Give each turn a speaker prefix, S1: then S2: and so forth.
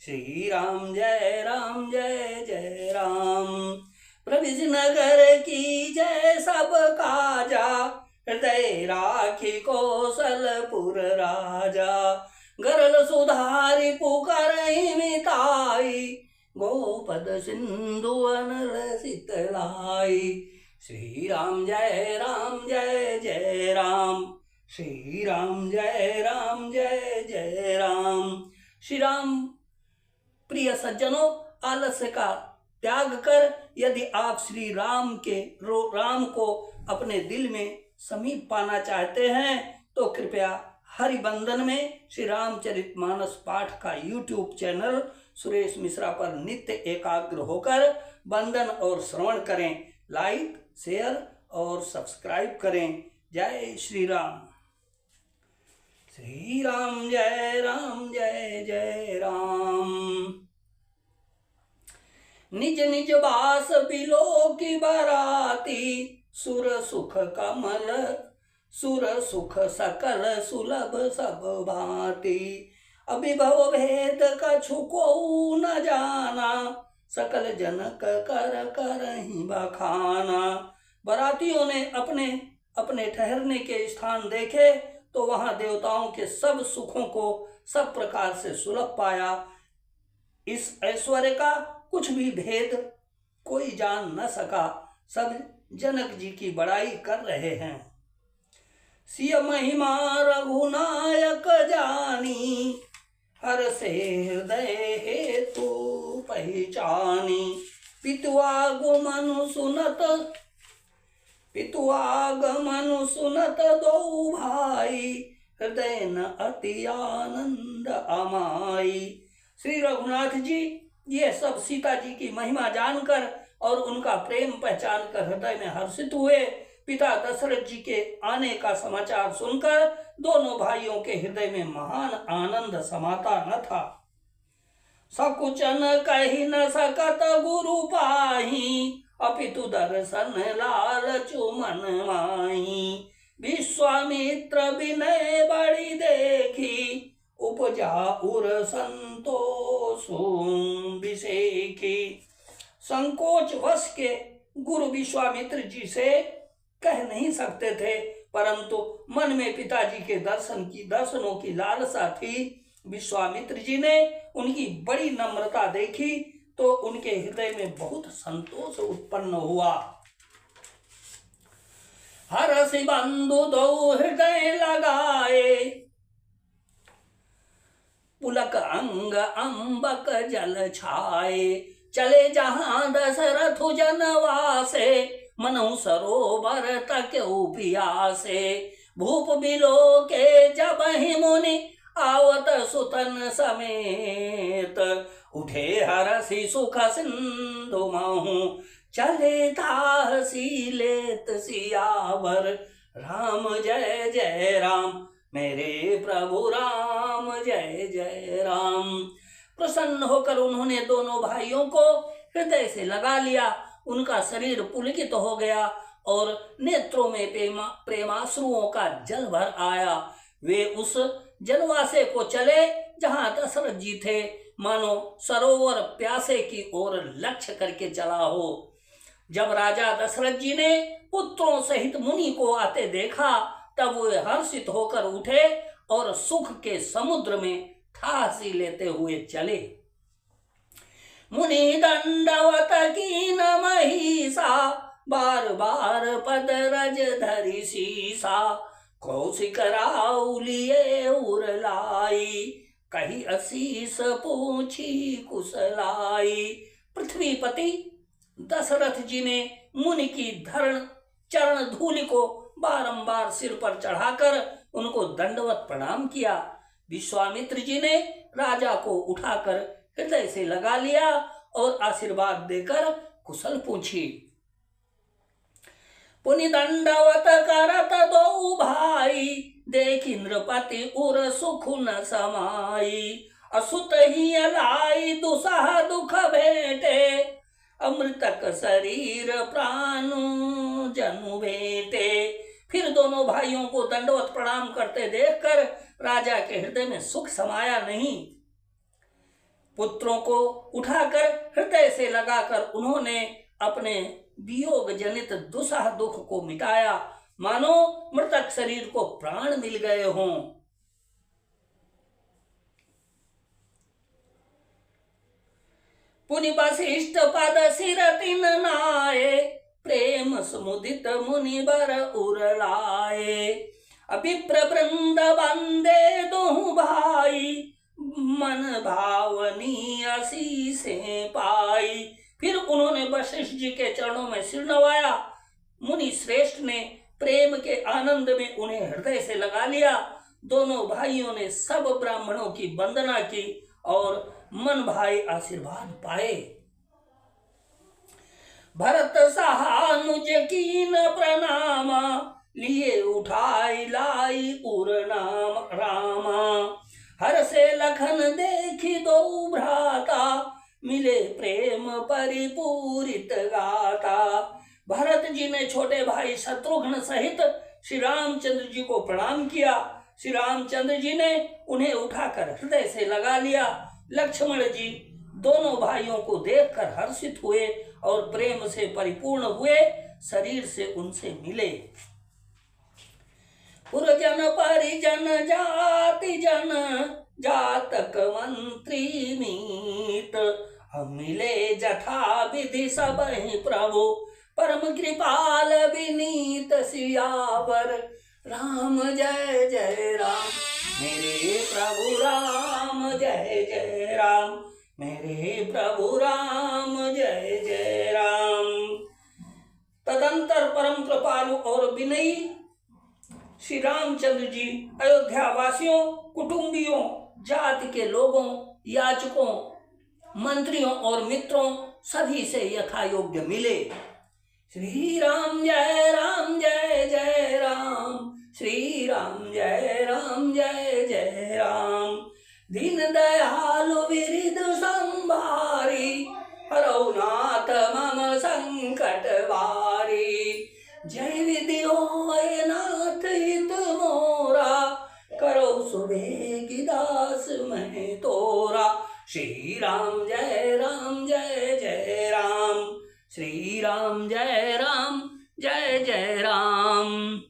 S1: श्री राम जय जय राम। प्रविज नगर की जय सब काजा, हृदय राखी कौशलपुर राजा। गरल सुधारी पुकारहि मिताई, गोपद सिंधु अनल शीतलाई। श्री राम जय जय राम। श्री राम जय जय राम। श्री राम प्रिय सज्जनों, आलस्य का त्याग कर यदि आप श्री राम को अपने दिल में समीप पाना चाहते हैं तो कृपया हरिबंधन में श्री रामचरितमानस पाठ का YouTube चैनल सुरेश मिश्रा पर नित्य एकाग्र होकर बंधन और श्रवण करें। लाइक, शेयर और सब्सक्राइब करें। जय श्री राम। श्री राम जय जय राम। निज निज बास बिलो की बराती, सुर सुख कमल सुर सुख सकल सुलभ सब भांति। अभिभव भेद कछु को न जाना, सकल जनक कर करहि बखाना। बरातियों ने अपने अपने ठहरने के स्थान देखे तो वहां देवताओं के सब सुखों को सब प्रकार से सुलभ पाया। इस ऐश्वर्य का कुछ भी भेद कोई जान न सका। सब जनक जी की बड़ाई कर रहे हैं। सिय महिमा रघुनायक जानी, हर से हृदय हेतु पहचानी। पितुआगमनु सुनत दो भाई, हृदय न अति आनंद अमाई। श्री रघुनाथ जी ये सब सीता जी की महिमा जानकर और उनका प्रेम पहचान कर हृदय में हर्षित हुए। पिता दशरथ जी के आने का समाचार सुनकर दोनों भाइयों के हृदय में महान आनंद समाता न था। सकुचन कहि न सकत गुरु पाही, अपितु दर्शन लालचु मन माही। विश्वामित्र विनय बड़ी देखी, उपजा उर संतोषु विषेखी। संकोच वश के गुरु विश्वामित्र जी से कह नहीं सकते थे, परंतु मन में पिताजी के दर्शनों की लालसा थी। विश्वामित्र जी ने उनकी बड़ी नम्रता देखी तो उनके हृदय में बहुत संतोष उत्पन्न हुआ। हरषि बंधु दो हृदय लगाए, पुलक अंग अंबक जल छाए। चले जहां दशरथ जनवासे, मनहु सरोवर तक्यउ पियासे। भूप बिलो के जब ही मुनि, आवत सुतन समेत। उठे हरषि सुख सिंधु महु, चले ताहसी लेत सियावर। राम जय जय राम, मेरे प्रभु राम जय जय राम। प्रसन्न होकर उन्होंने दोनों भाइयों को हृदय से लगा लिया। उनका शरीर पुलकित हो गया और नेत्रों में प्रेमाश्रुओं का जल भर आया। वे उस जनवासे को चले जहां दशरथ जी थे, मानो सरोवर प्यासे की ओर लक्ष्य करके चला हो। जब राजा दशरथ जी ने पुत्रों सहित मुनि को आते देखा तब वे हर्षित होकर उठे और सुख के समुद्र में ठासी लेते हुए चले। मुनि दंडवत कीन महिषा, बार बार पद रज धरि सीसा। कौशिक राउलिए उरलाई, कही असीस पूछी कुशलाई। पृथ्वीपति दशरथ जी ने मुनि की चरण धूलि को बारंबार सिर पर चढ़ाकर उनको दंडवत प्रणाम किया। विश्वामित्र जी ने राजा को उठाकर हृदय से लगा लिया और आशीर्वाद देकर कुशल पूछी। पुनि दंडवत करत दो भाई, देखि नृपति उर सुख न समाई। असुत ही लाई दुसह दुख भेटे, अमृतक शरीर प्राणु जनु भेटे। फिर दोनों भाइयों को दंडवत प्रणाम करते देखकर राजा के हृदय में सुख समाया नहीं। पुत्रों को उठाकर हृदय से लगाकर उन्होंने अपने वियोग जनित दुसह दुख को मिटाया, मानो मृतक शरीर को प्राण मिल गए हों। पुनि वशिष्ठ पद सिर तिन नाये, प्रेम समुदित मुनि बर उरलाए। अभिप्र वृंद वंदे दोहु भाई, मन भावनी असी से पाई। फिर उन्होंने वशिष्ठ जी के चरणों में सिर नवाया। मुनि श्रेष्ठ ने प्रेम के आनंद में उन्हें हृदय से लगा लिया। दोनों भाइयों ने सब ब्राह्मणों की वंदना की और मन भाई आशीर्वाद पाए। भरत सहानुज कीन प्रणामा, लिए उठाई लाई उर नाम रामा। हर से लखन देखी दो भ्राता, मिले प्रेम परिपूरित गाता। भरत जी ने छोटे भाई शत्रुघ्न सहित श्री रामचंद्र जी को प्रणाम किया। श्री रामचंद्र जी ने उन्हें उठाकर हृदय से लगा लिया। लक्ष्मण जी दोनों भाइयों को देखकर हर्षित हुए और प्रेम से परिपूर्ण हुए शरीर से उनसे मिले। पुरजन परिजन जाति जन, जातक मंत्री मीत। हम मिले जथा विधि सबहि प्रभु, परम कृपाल विनीत सियावर। राम जय जय राम मेरे प्रभु राम, जय जय राम मेरे प्रभु राम, जय जय राम। तदंतर परम कृपालु और विनयी श्री रामचंद्र जी अयोध्या वासियों, कुटुंबियों, जाति के लोगों, याचकों, मंत्रियों और मित्रों सभी से यथायोग्य मिले। श्री राम जय राम, जय जय राम, श्री राम जय राम, जय जय राम। दीन दयालु विरिध संभारी, हरौ नाथ मम संकट वारी। जय विधि होय नाथ हित मोरा, करो सुबेगी दास मैं तोरा। श्री राम जय राम, जय जय राम, श्री राम जय राम, जय जय राम।